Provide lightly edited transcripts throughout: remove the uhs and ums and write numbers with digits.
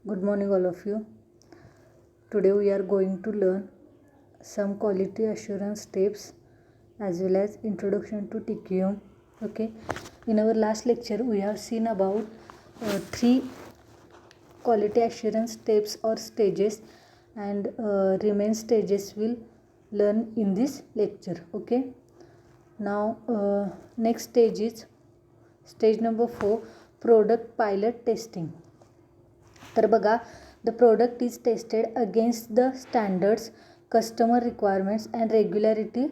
Good morning, all of you. Today we are going to learn some quality assurance tips as well as introduction to TQM. Okay, in our last lecture we have seen about three quality assurance steps or stages, and remain stages will learn in this lecture. Okay, now next stage is stage number 4, product pilot testing. तर बघा, the product is tested against the standards, customer requirements and regularity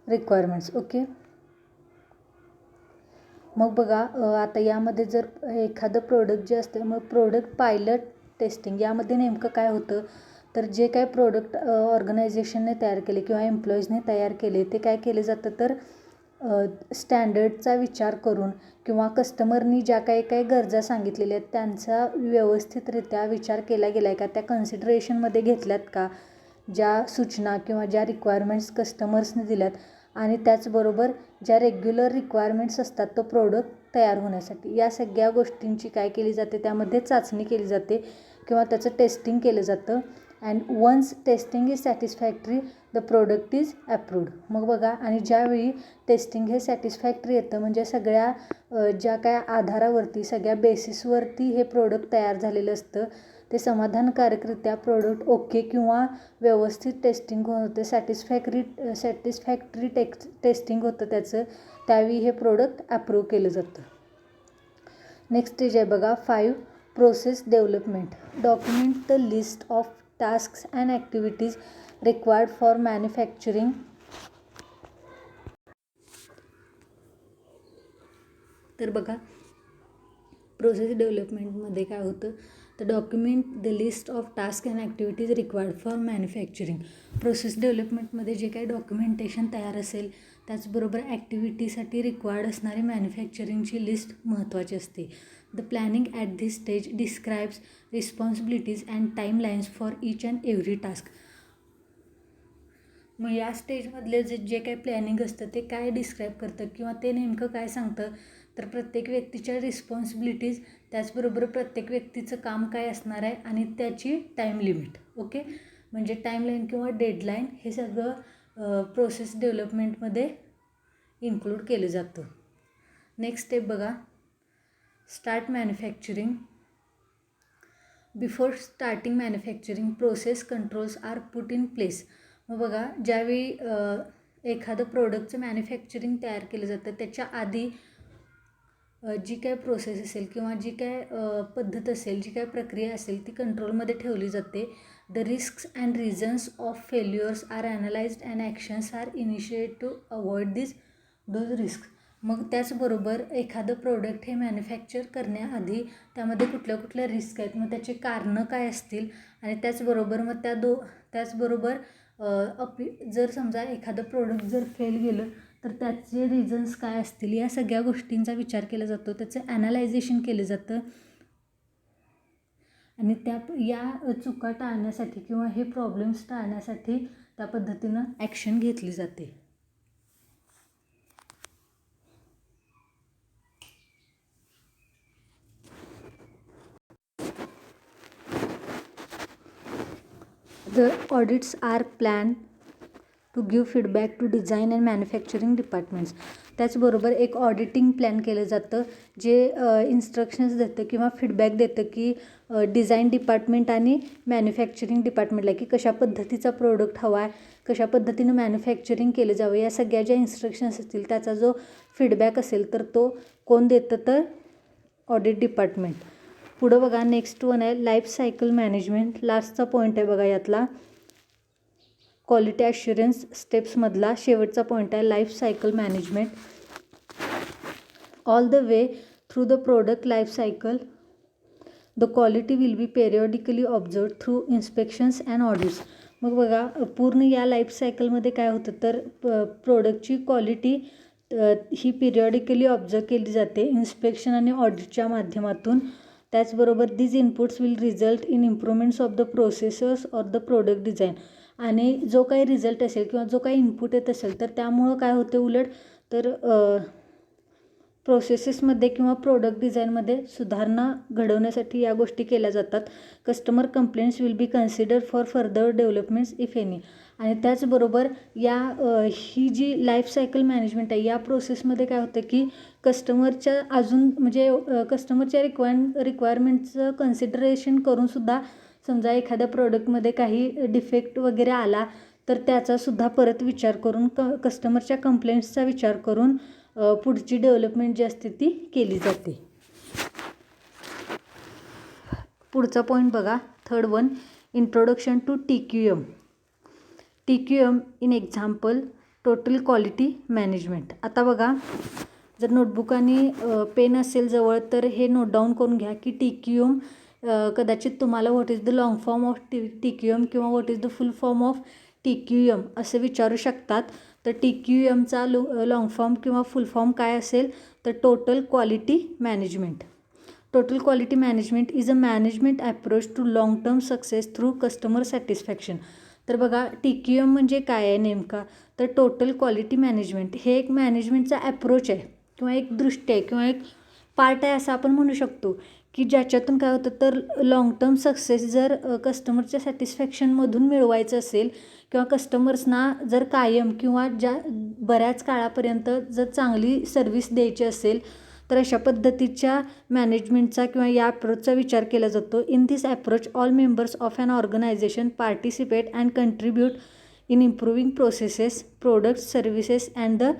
requirements. Okay, मग बघा आता यामध्ये जर एखादं product जे असतं, मग प्रोडक्ट पायलट टेस्टिंग यामध्ये नेमकं काय होतं, तर जे काय प्रोडक्ट ऑर्गनायझेशनने तयार केले किंवा एम्प्लॉईजने तयार केले ते काय केले जातं, तर स्टँडर्डचा विचार करून किंवा कस्टमरनी ज्या काही गरजा सांगितलेल्या आहेत त्यांचा व्यवस्थितरित्या विचार केला गेला आहे का, त्या कन्सिडरेशनमध्ये घेतल्यात का, ज्या सूचना किंवा ज्या रिक्वायरमेंट्स कस्टमर्सने दिल्यात, आणि त्याचबरोबर ज्या रेग्युलर रिक्वायरमेंट्स असतात तो प्रोडक्ट तयार होण्यासाठी, या सगळ्या गोष्टींची काय केली जाते, त्यामध्ये चाचणी केली जाते किंवा त्याचं टेस्टिंग केलं जातं. And once testing is satisfactory the product is approved. मग बघा, आणि ज्यावेळी टेस्टिंग हे सॅटिस्फॅक्टरी येतं, म्हणजे सगळ्या ज्या काय आधारावरती, सगळ्या बेसिसवरती हे प्रोडक्ट तयार झालेलं असतं, ते समाधानकारकरित्या प्रोडक्ट ओके किंवा व्यवस्थित टेस्टिंग होतं, सॅटिस्फॅक्टरी टेस्टिंग होतं त्याचं, त्यावेळी हे प्रोडक्ट अप्रूव्ह केलं जातं. नेक्स्ट स्टेज आहे बघा 5, process development. Document the list of tasks and activities required for manufacturing. तर बघा, प्रोसेस डेव्हलपमेंटमध्ये काय होतं, तर document the list of task and activities required for manufacturing. Process डेव्हलपमेंटमध्ये जे काही डॉक्युमेंटेशन तयार असेल, त्याचबरोबर ॲक्टिव्हिटीसाठी रिक्वायर्ड असणारी मॅन्युफॅक्चरिंगची लिस्ट महत्त्वाची असते. The planning at this stage describes responsibilities and timelines for each and every task. मग या स्टेजमधले जे काही प्लॅनिंग असतं ते काय डिस्क्राईब करतं किंवा ते नेमकं काय सांगतं, तर प्रत्येक व्यक्तीच्या रिस्पॉन्सिबिलिटीज, त्याचबरोबर प्रत्येक व्यक्तीचं काम काय असणार आहे आणि त्याची टाईम लिमिट. ओके, म्हणजे टाईमलाईन किंवा डेडलाईन हे सगळं प्रोसेस डेव्हलपमेंटमध्ये इन्क्लूड केलं जातं. नेक्स्ट स्टेप बघा, start manufacturing. Before starting manufacturing process controls are put in place. मग बघा, ज्यावेळी एखादं प्रोडक्टचं मॅन्युफॅक्चरिंग तयार केलं जातं, त्याच्या आधी जी काय प्रोसेस असेल किंवा जी काय पद्धत असेल, जी काय प्रक्रिया असेल ती कंट्रोलमध्ये ठेवली जाते. The risks and reasons of failures are analysed and actions are initiate to avoid those risk. मग त्याचबरोबर एखादं प्रोडक्ट हे मॅन्युफॅक्चर करण्याआधी त्यामध्ये कुठल्या कुठल्या रिस्क आहेत, मग त्याचे कारणं काय असतील, आणि त्याचबरोबर मग त्याचबरोबर जर समजा एखादं प्रोडक्ट जर फेल गेलं तर त्याचे रिझन्स काय असतील, या सगळ्या गोष्टींचा विचार केला जातो, त्याचं ॲनालायझेशन केलं जातं, आणि या चुका टाळण्यासाठी किंवा हे प्रॉब्लेम्स टाळण्यासाठी त्या पद्धतीनं ॲक्शन घेतली जाते. The audits are planned to give feedback to design and manufacturing departments. त्याचबरोबर एक ऑडिटिंग प्लॅन केलं जातं, जे इन्स्ट्रक्शन्स देतं किंवा फीडबॅक देतं की डिझाईन डिपार्टमेंट आणि मॅन्युफॅक्चरिंग डिपार्टमेंटला की कशा पद्धतीचा प्रोडक्ट हवा आहे, कशा पद्धतीनं मॅन्युफॅक्चरिंग केलं जावं, या सगळ्या ज्या इन्स्ट्रक्शन्स असतील त्याचा जो फीडबॅक असेल तर तो कोण देतं, तर ऑडिट डिपार्टमेंट. पुढं बघा, नेक्स्ट वन आहे लाईफ सायकल मॅनेजमेंट. लास्टचा पॉईंट आहे बघा यातला, क्वालिटी ॲश्युरन्स स्टेप्समधला शेवटचा पॉईंट आहे life cycle management. All the way through the product life cycle the quality will be periodically observe through inspections and audits. मग बघा, पूर्ण या लाईफ सायकलमध्ये काय होतं, तर प्रोडक्टची क्वालिटी ही पिरियॉडिकली ऑब्झर्व केली जाते इन्स्पेक्शन आणि ऑडिटच्या माध्यमातून. त्याचबरोबर these inputs will result in improvements of the processes or the product design. आणि जो काही रिझल्ट असेल किंवा जो काही इनपुट येत असेल तर त्यामुळं काय होते, उलट तर प्रोसेसेसमध्ये किंवा प्रोडक्ट डिझाईनमध्ये सुधारणा घडवण्यासाठी या गोष्टी केल्या जातात. Customer complaints will be consider for further developments if any. आणि त्याचबरोबर ही जी लाईफ सायकल मॅनेजमेंट आहे या प्रोसेसमध्ये काय होतं की कस्टमरच्या अजून म्हणजे कस्टमरच्या रिक्वायरमेंटचं कन्सिडरेशन करूनसुद्धा समजा एखाद्या प्रोडक्टमध्ये काही डिफेक्ट वगैरे आला तर त्याचासुद्धा परत विचार करून कस्टमरच्या कंप्लेंट्सचा विचार करून पुढची डेव्हलपमेंट जी असते ती केली जाते. पुढचा पॉईंट बघा, third one, introduction to TQM. TQM in example total quality management. आता बघा, जर नोटबुक आणि पेन असेल जवळ तर हे नोट डाऊन करून घ्या की TQM कदाचित तुम्हाला what is the long form of TQM किंवा what is the full form of TQM असं विचारू शकतात. तर TQMचा लॉंग फॉर्म किंवा फुल फॉर्म काय असेल तर total quality management. Total quality management is a management approach to long term success through customer satisfaction. तर बघा TQM म्हणजे काय आहे नेमका, तर टोटल क्वालिटी मॅनेजमेंट हे एक मॅनेजमेंटचा ॲप्रोच आहे किंवा एक दृष्टी आहे किंवा एक पार्ट आहे असं आपण म्हणू शकतो की ज्याच्यातून काय होतं तर लाँग टर्म सक्सेस जर कस्टमरच्या सॅटिस्फॅक्शनमधून मिळवायचं असेल किंवा कस्टमर्सना जर कायम किंवा बऱ्याच काळापर्यंत जर चांगली सर्व्हिस द्यायची असेल तर अशा पद्धतीच्या मॅनेजमेंटचा किंवा या अप्रोचचा विचार केला जातो. In this approach all members of an organization participate and contribute in improving processes, products, services and the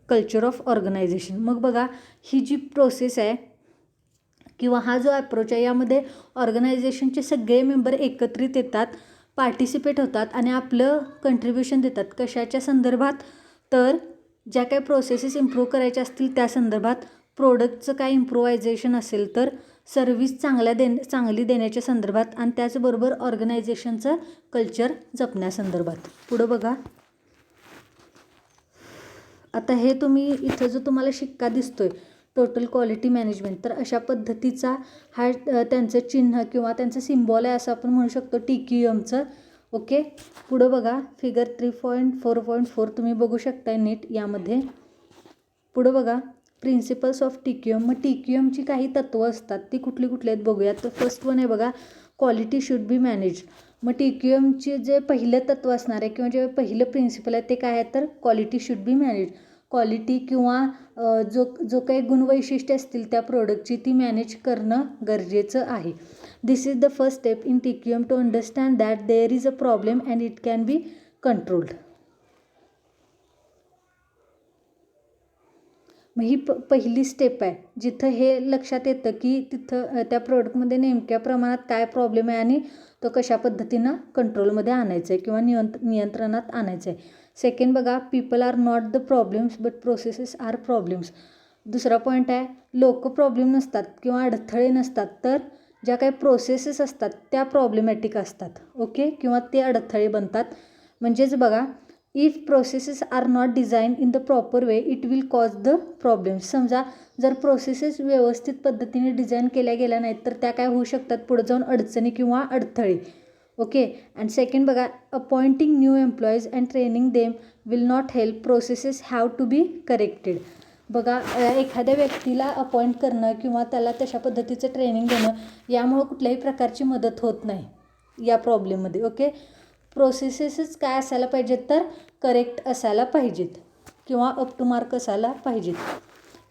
culture of organization. मग बघा, ही जी प्रोसेस आहे किंवा हा जो अप्रोच आहे यामध्ये ऑर्गनायझेशनचे सगळे मेंबर एकत्रित येतात, पार्टिसिपेट होतात आणि आपलं कंट्रीब्युशन देतात. कशाच्या संदर्भात, तर ज्या काही प्रोसेसेस इम्प्रूव्ह करायच्या असतील त्या संदर्भात, प्रोडक्टचं काय इम्प्रूव्हायझेशन असेल तर सर्व्हिस चांगली देण्याच्या संदर्भात आणि त्याचबरोबर ऑर्गनायझेशनचं कल्चर जपण्यासंदर्भात. पुढं बघा, आता हे तुम्ही इथं जो तुम्हाला शिक्का दिसतोय टोटल क्वालिटी मॅनेजमेंट, तर अशा पद्धतीचा हा त्यांचं चिन्ह किंवा त्यांचं सिम्बॉल आहे असं आपण म्हणू शकतो TQMचं. ओके, पुढं बघा, फिगर 3.4.4 तुम्ही बघू शकताय नीट यामध्ये. पुढं बघा, प्रिन्सिपल्स ऑफ TQM. मग TQMची काही तत्त्वं असतात ती कुठली आहेत बघूयात. तर फर्स्ट वन आहे बघा, क्वालिटी शुड बी मॅनेज. मग TQMचे जे पहिलं तत्त्व असणार आहे किंवा जे पहिलं प्रिन्सिपल आहे ते काय आहे तर quality should B manage. Quality किंवा जो काही गुणवैशिष्ट्ये असतील त्या प्रोडक्टची ती मॅनेज करणं गरजेचं आहे. This is the first step in TQM to understand that there is a problem and it can be controlled. मग ही पहिली स्टेप आहे जिथं हे लक्षात येतं की तिथं त्या प्रोडक्टमध्ये नेमक्या प्रमाणात काय प्रॉब्लेम आहे आणि तो कशा पद्धतीनं कंट्रोलमध्ये आणायचं आहे किंवा नियंत्रणात आणायचं आहे. सेकंड बघा, people are not the problems but processes are problems. दुसरा पॉईंट आहे, लोक प्रॉब्लेम नसतात किंवा अडथळे नसतात तर ज्या काही प्रोसेसेस असतात त्या प्रॉब्लेमॅटिक असतात. ओके, किंवा ते अडथळे बनतात. म्हणजेच बघा, if processes are not design in the proper way it will cause the problems. समजा जर प्रोसेसेस व्यवस्थित पद्धतीने डिझाईन केल्या गेल्या नाहीत तर त्या काय होऊ शकतात पुढे जाऊन अडचणी किंवा अडथळे. ओके, अँड सेकंड बघा, appointing new employees and training them will not help, processes have to be corrected. बघा, एखाद्या व्यक्तीला अपॉइंट करणं किंवा त्याला तशा पद्धतीचं ट्रेनिंग देणं यामुळं कुठल्याही प्रकारची मदत होत नाही या प्रॉब्लेममध्ये. ओके, प्रोसेसेसच काय असायला पाहिजेत तर करेक्ट असायला पाहिजेत किंवा अप टू मार्क असायला पाहिजेत.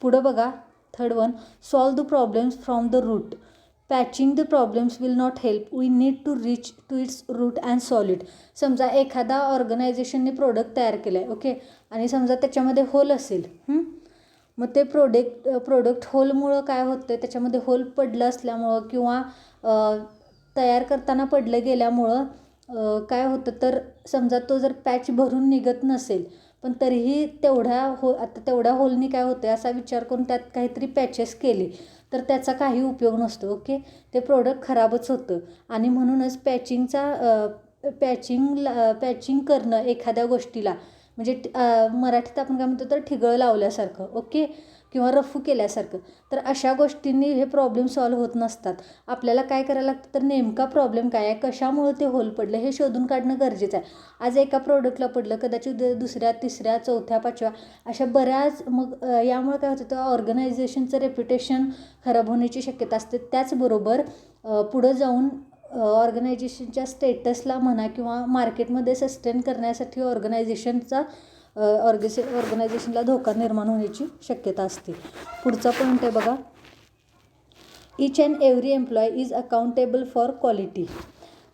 पुढं बघा, third one, solve the problems from the root. Patching the problems will not help, we need to reach to its root and solve it. समजा एखादा ऑर्गनायझेशनने प्रोडक्ट तयार केलं आहे, ओके, आणि समजा त्याच्यामध्ये होल असेल, मग ते प्रोडक्ट होलमुळं काय होतं, त्याच्यामध्ये होल पडलं असल्यामुळं किंवा तयार करताना पडलं गेल्यामुळं काय होतं तर समजा तो जर पॅच भरून निघत नसेल पण तरीही तेवढ्या होलनी काय होतं असा विचार करून त्यात काहीतरी पॅचेस केले तर त्याचा काही उपयोग नसतो. ओके, ते प्रोडक्ट खराबच होतं. आणि म्हणूनच पॅचिंग करणं एखाद्या गोष्टीला म्हणजे मराठीत आपण काय म्हणतो तर ठिगळ लावल्यासारखं, ओके, किंवा रफू केल्यासारखं. तर अशा गोष्टींनी हे प्रॉब्लेम सॉल्व्ह होत नसतात. आपल्याला काय करायला लागतं तर नेमका प्रॉब्लेम काय आहे, कशामुळे ते होल पडलं हे शोधून काढणं गरजेचं आहे. आज एका प्रोडक्टला पडलं, कदाचित दुसऱ्या, तिसऱ्या, चौथ्या, पाचव्या अशा बऱ्याच, मग यामुळे काय होतं तर ऑर्गनायझेशनचं रेप्युटेशन खराब होण्याची शक्यता असते. त्याचबरोबर पुढं जाऊन ऑर्गनायझेशनच्या स्टेटसला म्हणा किंवा मार्केटमध्ये सस्टेन करण्यासाठी ऑर्गनायझेशनला धोका निर्माण होण्याची शक्यता असते. पुढचा पॉईंट आहे बघा, each and every employee is accountable for quality.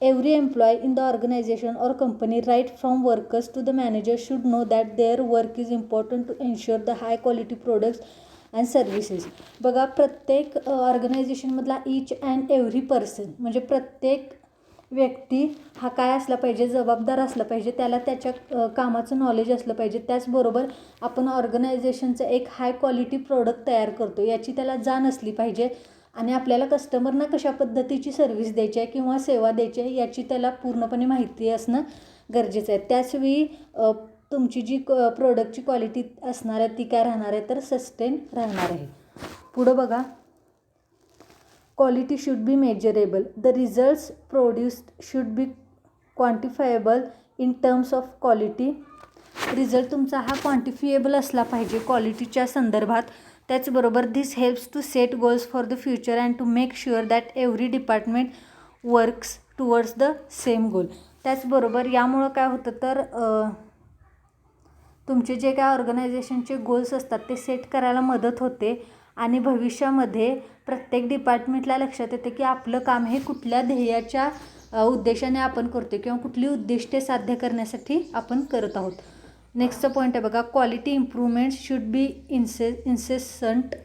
Every employee in the organization or company, right from workers to the manager, should know that their work is important to ensure the high quality products and services. बघा, प्रत्येक ऑर्गनायझेशनमधला each and every person म्हणजे प्रत्येक व्यक्ती हा काय असला पाहिजे, जबाबदार असला पाहिजे, त्याला त्याच्या कामाचं नॉलेज असलं पाहिजे. त्याचबरोबर आपण ऑर्गनायझेशनचं एक हाय क्वालिटी प्रोडक्ट तयार करतो याची त्याला जाण असली पाहिजे आणि आपल्याला कस्टमरना कशा पद्धतीची सर्व्हिस द्यायची आहे किंवा सेवा द्यायची आहे याची त्याला पूर्णपणे माहिती असणं गरजेचं आहे. त्याचवेळी तुमची जी प्रोडक्टची क्वालिटी असणार आहे ती काय राहणार आहे तर सस्टेन राहणार आहे. पुढं बघा, quality should be measurable. The results produced should be quantifiable in terms of quality. Result तुमचा हा क्वांटिफिएबल असला पाहिजे क्वालिटीच्या संदर्भात. त्याचबरोबर this helps to set goals for the future and to make sure that every department works towards the same goal. त्याचबरोबर यामुळं काय होतं तर तुमचे जे काय ऑर्गनायझेशनचे गोल्स असतात ते सेट करायला मदत होते आणि भविष्यामध्ये प्रत्येक डिपार्टमेंटला लक्षात येते की आपलं काम हे कुठल्या ध्येयाच्या उद्देशाने आपण करतो किंवा कुठली उद्दिष्टे साध्य करण्यासाठी आपण करत आहोत. नेक्स्टचा पॉईंट आहे बघा, quality improvements should be incessant.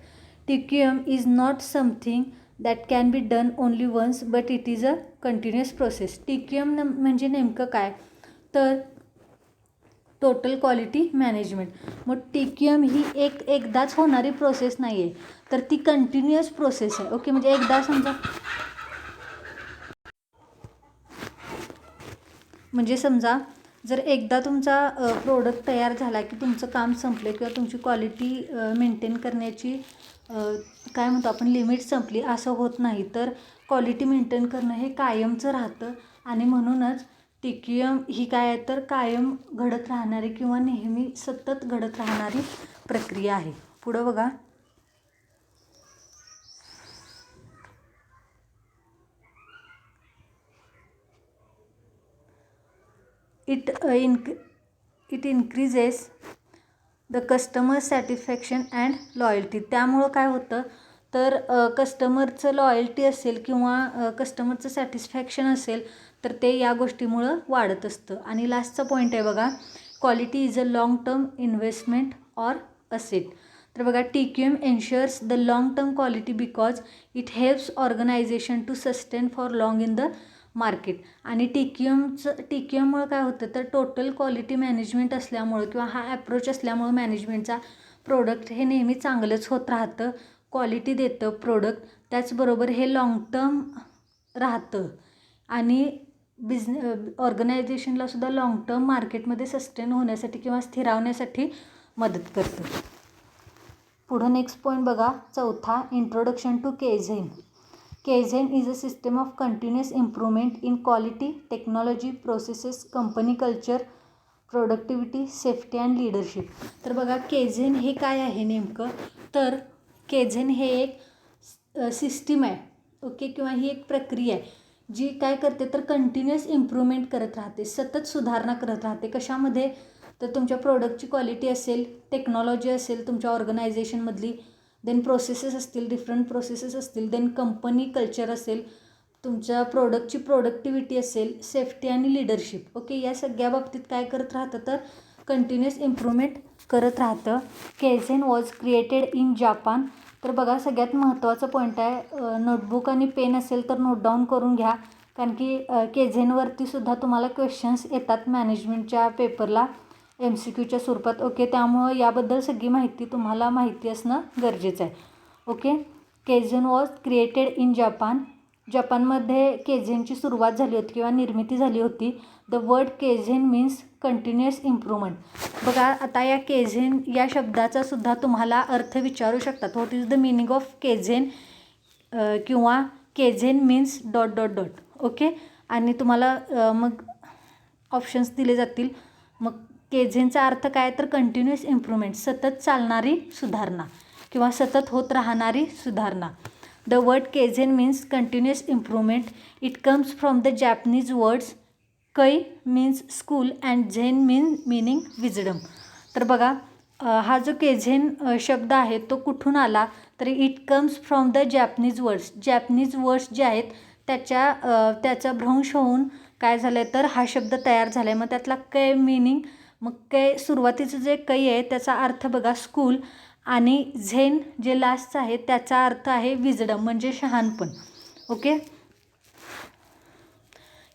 TQM is not something that can be done only once but it is a continuous process. TQM म्हणजे नेमकं काय तर टोटल क्वालिटी मॅनेजमेंट. मग TQM ही एकदाच होणारी प्रोसेस नाही आहे तर ती कंटिन्युअस प्रोसेस आहे, ओके. म्हणजे एकदा समजा जर एकदा तुमचा प्रोडक्ट तयार झाला की तुमचं काम संपलं किंवा तुमची क्वालिटी मेंटेन करण्याची काय म्हणतो आपण लिमिट संपली असं होत नाही. तर क्वालिटी मेंटेन करणं हे कायमचं राहतं आणि म्हणूनच TQM ही काय आहे तर कायम घडत राहणारी किंवा नेहमी सतत घडत राहणारी प्रक्रिया आहे. पुढं बघा, it increases the customer satisfaction and loyalty. त्यामुळं काय होतं तर कस्टमरचं लॉयल्टी असेल किंवा कस्टमरचं सॅटिस्फॅक्शन असेल तर ते या गोष्टीमुळं वाढत असतं. आणि लास्टचा पॉईंट आहे बघा, quality is a long term investment or asset. तर बघा, TQM ensures the long term quality because it helps organisation to sustain for long in the market. आणि TQMमुळं काय होतं तर टोटल क्वालिटी मॅनेजमेंट असल्यामुळं किंवा हा ॲप्रोच असल्यामुळं मॅनेजमेंटचा प्रोडक्ट हे नेहमी चांगलंच होत राहतं, क्वालिटी देतं प्रोडक्ट. त्याचबरोबर हे लाँग टर्म राहतं आणि ऑर्गनायझेशनलासुद्धा लाँग टर्म मार्केटमध्ये सस्टेन होण्यासाठी किंवा स्थिरावण्यासाठी मदत करतं. पुढं नेक्स्ट पॉईंट बघा, चौथा, introduction to kaizen. Kaizen is a system of continuous improvement in quality, technology, processes, company culture, productivity, safety and leadership. तर बघा, केझेन हे काय आहे नेमकं तर केझेन हे एक सिस्टीम आहे, ओके, किंवा ही एक प्रक्रिया आहे जी काय करते तर कंटिन्युअस इम्प्रूव्हमेंट करत राहते, सतत सुधारणा करत राहते. कशामध्ये तर तुमच्या प्रोडक्टची क्वालिटी असेल, टेक्नॉलॉजी असेल तुमच्या ऑर्गनायझेशनमधली, देन प्रोसेसेस असतील, डिफरंट प्रोसेसेस असतील, देन कंपनी कल्चर असेल, तुमच्या प्रोडक्टची प्रोडक्टिव्हिटी असेल, सेफ्टी आणि लीडरशिप, ओके. या सगळ्या बाबतीत काय करत राहतं तर कंटिन्युअस इम्प्रूव्हमेंट करत राहतं. केझेन वॉज क्रिएटेड इन जापान. तर बघा, सगळ्यात महत्त्वाचा पॉईंट आहे, नोटबुक आणि पेन असेल तर नोट डाऊन करून घ्या कारण की केझेनवरती सुद्धा तुम्हाला क्वेश्चन्स येतात मॅनेजमेंटच्या पेपरला MCQच्या स्वरूपात, ओके. त्यामुळं याबद्दल सगळी माहिती तुम्हाला माहिती असणं गरजेचं आहे, okay. Kaizen was created in Japan. जपानमध्ये केझेनची सुरुवात झाली होती किंवा निर्मिती झाली होती. The word kaizen means continuous improvement. बघा आता या केझेन या शब्दाचा सुद्धा तुम्हाला अर्थ विचारू शकतात. What is the meaning of kaizen किंवा kaizen means dot dot dot. Okay, आणि तुम्हाला मग ऑप्शन्स दिले जातील. मग केझेनचा अर्थ काय तर कंटिन्युअस इम्प्रूव्हमेंट, सतत चालणारी सुधारणा किंवा सतत होत राहणारी सुधारणा. The word kaizen means continuous improvement. It comes from the Japanese words kai means school and zen meaning wisdom. तर बघा हा जो केझेन शब्द आहे तो कुठून आला तर it comes from the Japanese words. Japanese words जे आहेत त्याचा भ्रंश होऊन काय झालं आहे तर हा शब्द तयार झाला आहे. मग त्यातला कै मीनिंग, मग कै सुरुवातीचं जे कै आहे त्याचा अर्थ बघा स्कूल, आणि झेन जे लास्टचं आहे त्याचा अर्थ आहे विजडम म्हणजे शहाणपण. Okay,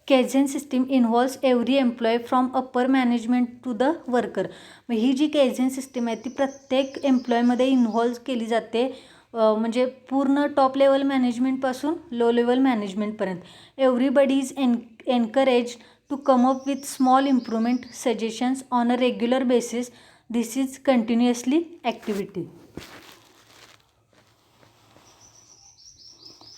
kaizen system involves every employee from upper management to the worker. मग ही जी केझेन सिस्टीम आहे ती प्रत्येक एम्प्लॉयमध्ये इन्व्हॉल्व केली जाते, म्हणजे पूर्ण टॉप लेवल मॅनेजमेंटपासून लो लेवल मॅनेजमेंटपर्यंत. Everybody is encourage to come up with small improvement suggestions on a regular basis. This is continuously activity.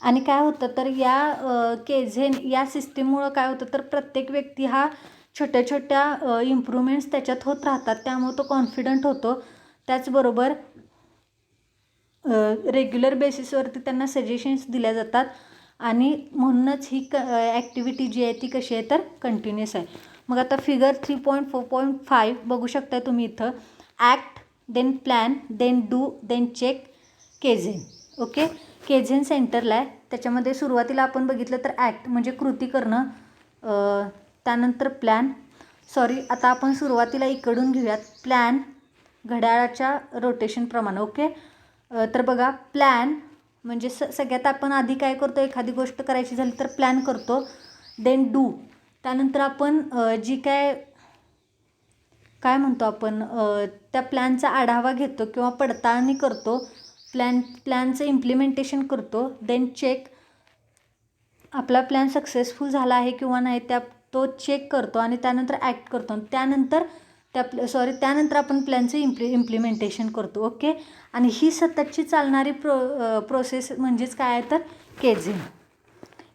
आणि काय होतं तर या केझेन या सिस्टीममुळं काय होतं तर प्रत्येक व्यक्ती हा छोट्या छोट्या इम्प्रूव्हमेंट्स त्याच्यात होत राहतात, त्यामुळे तो कॉन्फिडंट होतो. त्याचबरोबर रेग्युलर बेसिसवरती त्यांना सजेशन्स दिल्या जातात आणि म्हणूनच ही ॲक्टिव्हिटी जी आहे ती कशी आहे तर कंटिन्युअस आहे. मग आता फिगर 3.4.5 बघू शकता तुम्ही इथं. Act, then plan, then do, then check, kaizen. Okay, kaizen सेंटरला आहे. त्याच्यामध्ये सुरुवातीला आपण बघितलं तर ॲक्ट म्हणजे कृती करणं, त्यानंतर प्लॅन, आता आपण सुरुवातीला इकडून घेऊयात. प्लॅन घड्याळाच्या रोटेशनप्रमाणे. ओके, तर बघा प्लॅन म्हणजे सगळ्यात आपण आधी काय करतो, एखादी गोष्ट करायची झाली तर प्लॅन करतो. देन डू, त्यानंतर आपण जी काय म्हणतो आपण त्या प्लॅनचा आढावा घेतो किंवा पडताळणी करतो, प्लॅनचं इम्प्लिमेंटेशन करतो. देन चेक, आपला प्लॅन सक्सेसफुल झाला आहे किंवा नाही तो चेक करतो आणि त्यानंतर ॲक्ट करतो. त्यानंतर आपण प्लॅनचं इम्प्लिमेंटेशन करतो. ओके, आणि ही सततची चालणारी प्रोसेस म्हणजेच काय आहे तर केझेन.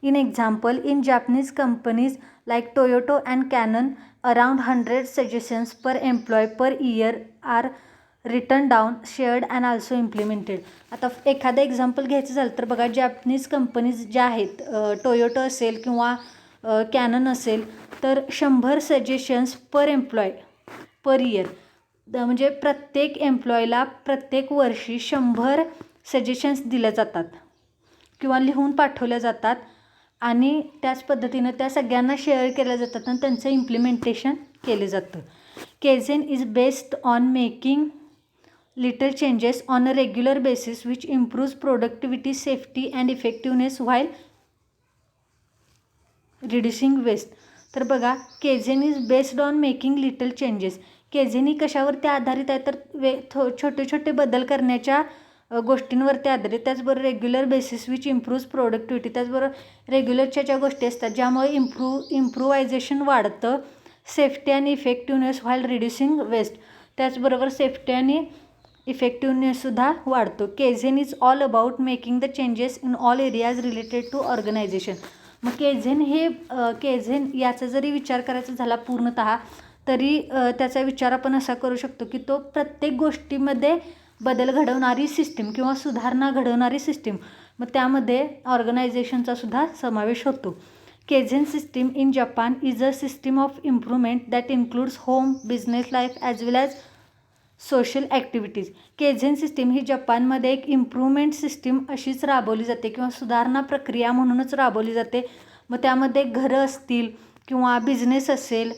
In example, in Japanese companies like Toyota and Canon around 100 suggestions per employee per year are written down, shared and also implemented. आता एखादं एक्झाम्पल घ्यायचं झालं तर बघा जॅपनीज कंपनीज ज्या आहेत, टोयोटो असेल किंवा कॅनन असेल, तर 100 suggestions per employee per year, म्हणजे प्रत्येक एम्प्लॉयला प्रत्येक वर्षी 100 सजेशन्स दिल्या जातात किंवा लिहून पाठवल्या जातात आणि त्याच पद्धतीनं त्या सगळ्यांना शेअर केल्या जातात आणि त्यांचं इम्प्लिमेंटेशन केलं जातं. Kaizen is based on making little changes on a regular basis which improves productivity, safety and effectiveness while reducing waste. तर बघा kaizen is based on making little changes. Kaizen ही कशावरती आधारित आहे तर छोटे छोटे बदल करण्याच्या गोष्टींवरती आधारित. त्याचबरोबर regular basis which improves productivity, त्याचबरोबर रेग्युलरच्या ज्या गोष्टी असतात ज्यामुळे इम्प्रूव्हायझेशन वाढतं. सेफ्टी आणि इफेक्टिव्हनेस व्हाईल रिड्युसिंग वेस्ट, त्याचबरोबर सेफ्टी आणि इफेक्टिव्हनेससुद्धा वाढतो. Kaizen is all about making the changes in all areas related to organisation. मग केझेन याचा जरी विचार करायचा झाला पूर्णतः तरी त्याचा विचार आपण असा करू शकतो की तो प्रत्येक गोष्टीमध्ये बदल घडवणारी सिस्टीम किंवा सुधारणा घडवणारी सिस्टीम, मग त्यामध्ये ऑर्गनायझेशनचा सुद्धा समावेश होतो. Kaizen system in Japan is a system of improvement that includes home, business life as well as social activities. Kaizen system ही जपानमध्ये एक इम्प्रूव्हमेंट सिस्टीम अशीच राबवली जाते किंवा सुधारणा प्रक्रिया म्हणूनच राबवली जाते. मग त्यामध्ये घरं असतील किंवा बिझनेस असेल,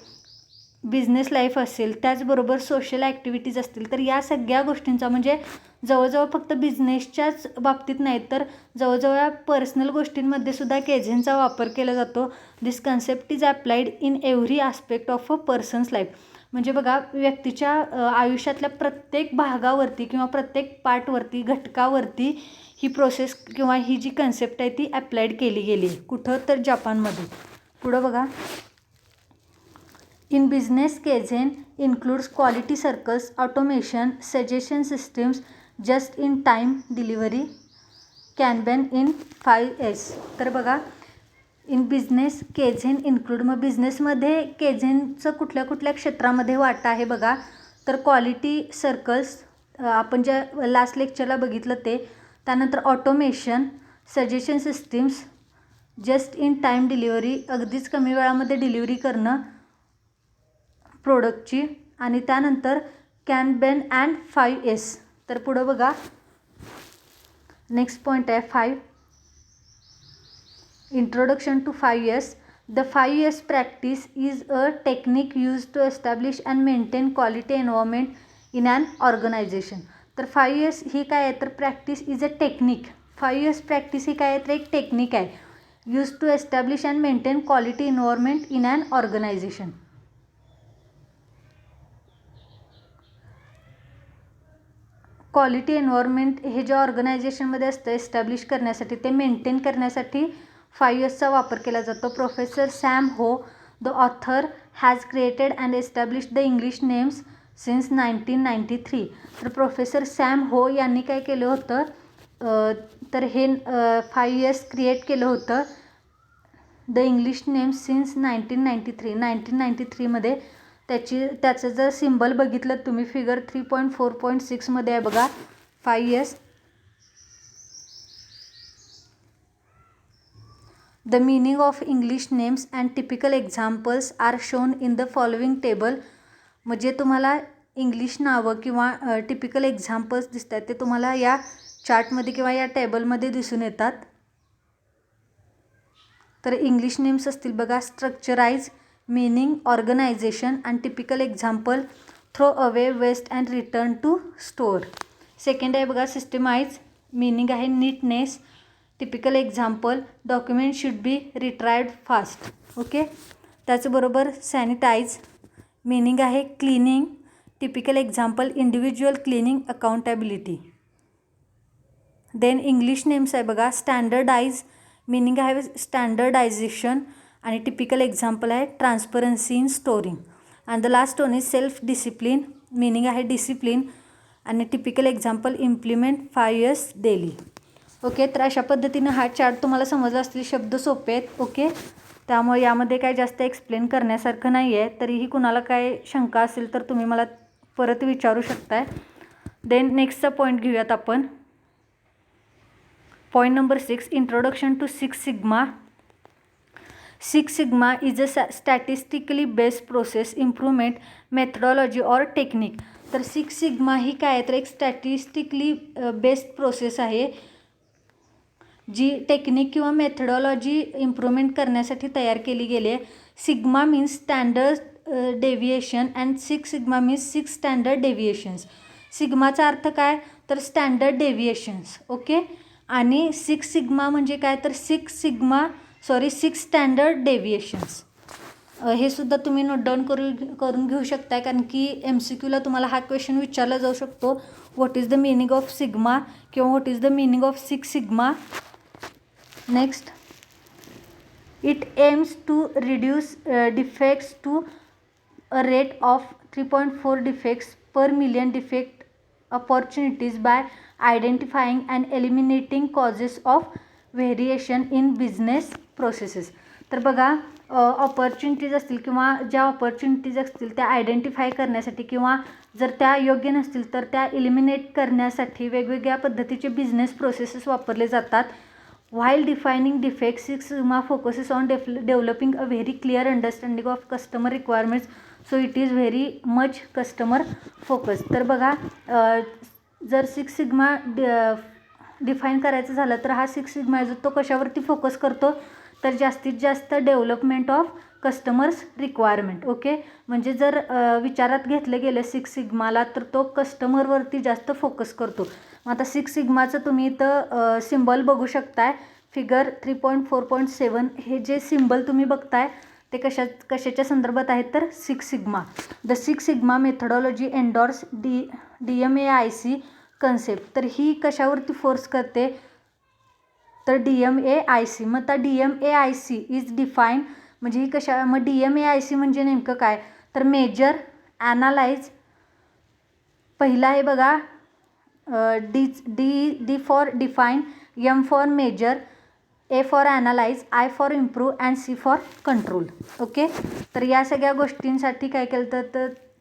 बिझनेस लाईफ असेल, त्याचबरोबर सोशल ॲक्टिव्हिटीज असतील, तर या सगळ्या गोष्टींचा म्हणजे जवळजवळ फक्त बिझनेसच्याच बाबतीत नाही तर जवळजवळ या पर्सनल गोष्टींमध्ये सुद्धा केझेनचा वापर केला जातो. This concept is applied in every aspect of a person's life. म्हणजे बघा व्यक्तीच्या आयुष्यातल्या प्रत्येक भागावरती किंवा प्रत्येक पार्टवरती, घटकावरती ही प्रोसेस किंवा ही जी कन्सेप्ट आहे ती अप्लाइड केली गेली. कुठं तर जपानमध्ये. पुढं बघा, In business, Kaizen includes quality circles, automation, suggestion systems, just-in-time delivery, Kanban in 5S. तर बघा, इन बिझनेस केझेन इन्क्लूड, मग बिझनेसमध्ये केझेनचं कुठल्या कुठल्या क्षेत्रामध्ये वाटा आहे बघा. तर क्वालिटी सर्कल्स आपण ज्या लास्ट लेक्चरला बघितलं ते, त्यानंतर automation, suggestion systems, just in time delivery, अगदीच कमी वेळामध्ये डिलिव्हरी करणं प्रोडक्टची, आणि त्यानंतर कॅनबेन अँड 5S. तर पुढं बघा, नेक्स्ट पॉईंट आहे 5, introduction to 5S. The 5S practice is a technique used to establish and maintain quality environment in an organization. तर 5S ही काय आहे, तर practice is a technique. 5S practice ही काय आहे, तर एक टेक्निक आहे, use to establish and maintain quality environment in an organisation. Quality environment हे जे ऑर्गनायझेशनमध्ये असतं एस्टॅब्लिश करण्यासाठी, ते मेंटेन करण्यासाठी 5Sचा वापर केला जातो. प्रोफेसर सॅम हो, the author, has created and established the English names since 1993. तर प्रोफेसर सॅम हो यांनी काय केलं होतं, तर हे 5S क्रिएट केलं होतं, द इंग्लिश नेम्स सिन्स 1993. 1993मध्ये त्याचं जर सिम्बल बघितलं तुम्ही, फिगर 3.4.6मध्ये आहे बघा 5S. The meaning of English names and typical examples are shown in the following table. म्हणजे तुम्हाला इंग्लिश नावं किंवा टिपिकल एक्झाम्पल्स दिसत आहेत ते तुम्हाला या चार्टमध्ये किंवा या टेबलमध्ये दिसून येतात. तर इंग्लिश नेम्स असतील बघा, structurise, meaning, organisation and typical example, throw away, waste and return to store. Second आहे बघा, सिस्टमाइज, मीनिंग आहे neatness, typical example, document should be retrieved fast. Okay, त्याचबरोबर सॅनिटाईज, मीनिंग आहे cleaning, typical example, individual cleaning, accountability. Then English names आहे बघा, standardise, meaning आहे standardisation आणि typical example आहे transparency in storing. And the last one is self discipline, meaning आहे discipline आणि typical example implement 5S daily. Okay, तर अशा पद्धतीनं हा चार्ट तुम्हाला समजला असतील. शब्द सोपे आहेत. ओके, त्यामुळे यामध्ये काय जास्त एक्सप्लेन करण्यासारखं नाही आहे. तरीही कुणाला काय शंका असेल तर तुम्ही मला परत विचारू शकताय. देन नेक्स्टचा पॉईंट घेऊयात आपण. Point number 6, introduction to 6 sigma. 6 sigma is a statistically based process improvement methodology और टेक्निक. तर 6 सिग्मा ही काय आहे, तर एक स्टॅटिस्टिकली बेस्ड प्रोसेस आहे जी टेक्निक किंवा मेथडॉलॉजी इम्प्रूव्हमेंट करण्यासाठी तयार केली गेली आहे. Sigma means standard deviation and 6 sigma means 6 standard deviations. सिग्माचा अर्थ काय, तर स्टँडर्ड डेव्हिएशन्स. ओके, आणि 6 सिग्मा म्हणजे काय, तर 6 स्टँडर्ड डेव्हिएशन्स. हे सुद्धा तुम्ही नोट डाऊन करून घेऊ शकताय, कारण की MCQला तुम्हाला हा क्वेश्चन विचारला जाऊ शकतो, what is the meaning of sigma किंवा what is the meaning of 6 sigma. Next, it aims to reduce defects to a rate of 3.4 defects per million defect opportunities by identifying and eliminating causes of variation in business processes. तर बघा, opportunities असतील किंवा ज्या opportunities असतील त्या identify करण्यासाठी किंवा जर त्या योग्य नसतील तर त्या इलिमिनेट करण्यासाठी वेगवेगळ्या पद्धतीचे बिझनेस प्रोसेसेस वापरले जातात. While defining defects, 6 sigma focuses on developing a very clear understanding of customer requirements, so it is very much customer focus. तर बघा, जर 6 सिग्मा डिफाईन करायचं झालं तर हा 6 सिग्मा आहे जो तो कशावरती फोकस करतो, तर जास्तीत जास्त development of customers requirement. Okay, म्हणजे जर विचारात घेतलं गेलं 6 सिग्माला तर तो कस्टमरवरती जास्त फोकस करतो. मग आता 6 सिग्माचं तुम्ही इथं सिम्बल बघू शकताय, फिगर 3.4.7. हे जे सिम्बल तुम्ही बघताय ते कशाच्या संदर्भात आहेत, तर 6 sigma. The 6 sigma methodology endorse DMAIC concept. तर ही कशावरती फोर्स करते, तर DMAIC. मग आता DMAIC इज डिफाईन म्हणजे ही मग DMAIC म्हणजे नेमकं काय, तर मेजर, ॲनालाइज, पहिला आहे बघा D for define, M for measure, A for analyse, I for improve and C for control. Okay, तर या सगळ्या गोष्टींसाठी काय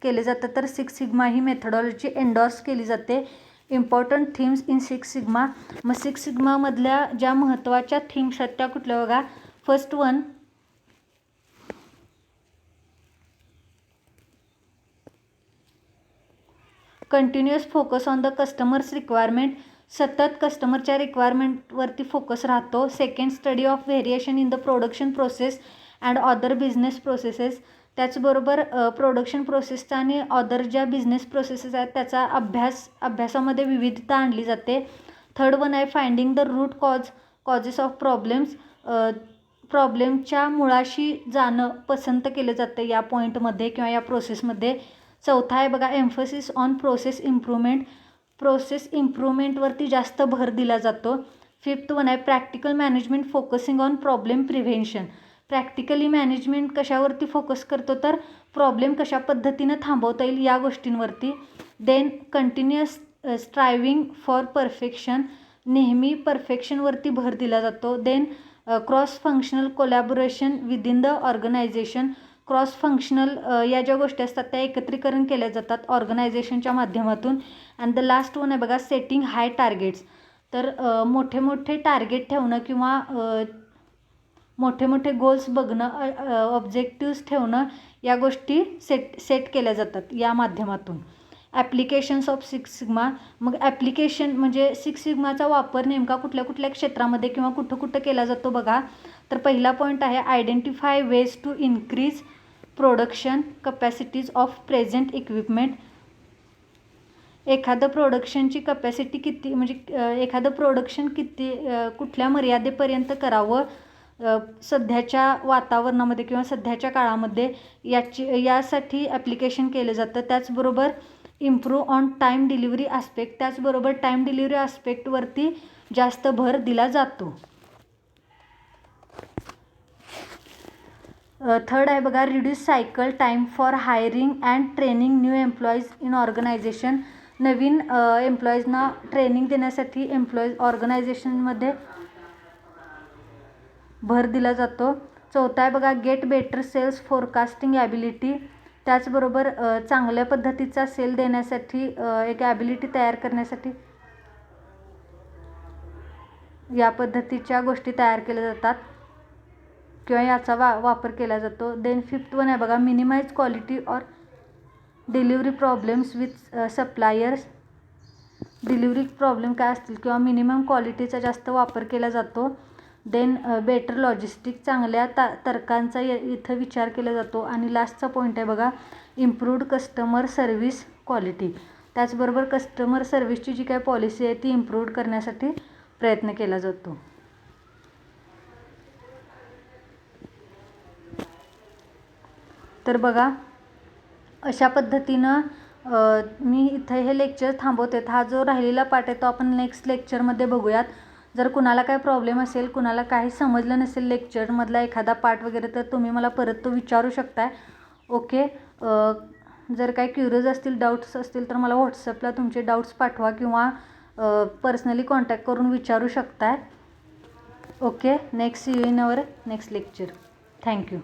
केले जातं तर सिक्स सिग्मा ही मेथडॉलॉजी एंडॉर्स केली जाते. Important themes in six sigma. मग सिक्स सिग्मामधल्या ज्या महत्त्वाच्या थीम्स आहेत त्या कुठल्या बघा. First one, continuous focus on the customers requirement, सतत कस्टमरच्या रिक्वायरमेंटवरती फोकस राहतो. Second, study of variation in the production process and other business processes. त्याचबरोबर प्रोडक्शन प्रोसेसचा आणि अदर ज्या बिझनेस प्रोसेसेस आहेत त्याचा अभ्यासामध्ये विविधता आणली जाते. थर्ड वन आहे finding the root causes of problems. प्रॉब्लेमच्या मुळाशी जाणं पसंत केलं जातं या पॉईंटमध्ये किंवा या प्रोसेसमध्ये. चौथा आहे बघा emphasis on process improvement. Process इम्प्रूव्हमेंटवरती जास्त भर दिला जातो. फिफ्थ वन आहे practical management focusing on problem prevention. Practically management कशावरती फोकस करतो तर प्रॉब्लेम कशा पद्धतीनं थांबवता येईल या गोष्टींवरती. Then continuous striving for perfection. नेहमी परफेक्शनवरती भर दिला जातो. Then cross functional collaboration within the organisation. Cross functional या ज्या गोष्टी असतात त्या एकत्रीकरण केल्या जातात ऑर्गनायझेशनच्या माध्यमातून. अँड द लास्ट वन आहे बघा सेटिंग हाय टार्गेट्स. तर मोठे मोठे टार्गेट ठेवणं किंवा मोठे मोठे गोल्स बघणं, ऑब्जेक्टिव्स ठेवणं या गोष्टी सेट केल्या जातात या माध्यमातून. Applications of six sigma. मग ॲप्लिकेशन म्हणजे सिक्स सिग्माचा वापर नेमका कुठल्या कुठल्या क्षेत्रामध्ये किंवा कुठं कुठं केला जातो बघा. तर पहिला पॉईंट आहे identify ways to increase production capacities of present equipment. एखादं प्रोडक्शनची कपॅसिटी किती म्हणजे एखादं प्रोडक्शन कुठल्या मर्यादेपर्यंत करावं सध्याच्या वातावरणामध्ये किंवा सध्याच्या काळामध्ये यासाठी ॲप्लिकेशन केलं जातं. त्याचबरोबर improve on time delivery aspect. त्याचबरोबर टाईम डिलिव्हरी आस्पेक्टवरती जास्त भर दिला जातो. थर्ड आहे बघा reduce cycle time for hiring and training new employees in organisation. नवीन एम्प्लॉईजना ट्रेनिंग देण्यासाठी ऑर्गनायझेशनमध्ये भर दिला जातो. चौथा आहे बघा get better sales forecasting ability. त्याचबरोबर चांगल्या पद्धतीचा सेल देण्यासाठी एक ॲबिलिटी तयार करण्यासाठी या पद्धतीच्या गोष्टी तयार केल्या जातात किंवा याचा वापर केला जातो. देन फिफ्थ वन आहे बघा minimise quality or delivery problems with suppliers. Delivery problem काय असतील किंवा मिनिमम क्वालिटीचा जास्त वापर केला जातो. Then better logistic. चांगल्या तर्कांचा इथं विचार केला जातो. आणि लास्टचा पॉईंट आहे बघा इम्प्रूव्ड कस्टमर सर्व्हिस क्वालिटी. त्याचबरोबर कस्टमर सर्व्हिसची जी काय पॉलिसी आहे ती इम्प्रूव्ड करण्यासाठी प्रयत्न केला जातो. तर बघा अशा पद्धतीनं मी इथं हे लेक्चर थांबवते. हा जो राहिलेला पार्ट आहे तो आपण नेक्स्ट लेक्चरमध्ये बघूयात. जर कुणाला काय प्रॉब्लेम असेल, कुणाला काही समजलं नसेल लेक्चरमधला एखादा पार्ट वगैरे तर तुम्ही मला परत तो विचारू शकताय. ओके, जर काही क्युरियस असतील, डाऊट्स असतील तर मला व्हॉट्सअपला तुमचे डाऊट्स पाठवा किंवा पर्सनली कॉन्टॅक्ट करून विचारू शकताय. Okay, next see you in our next lecture. Thank you.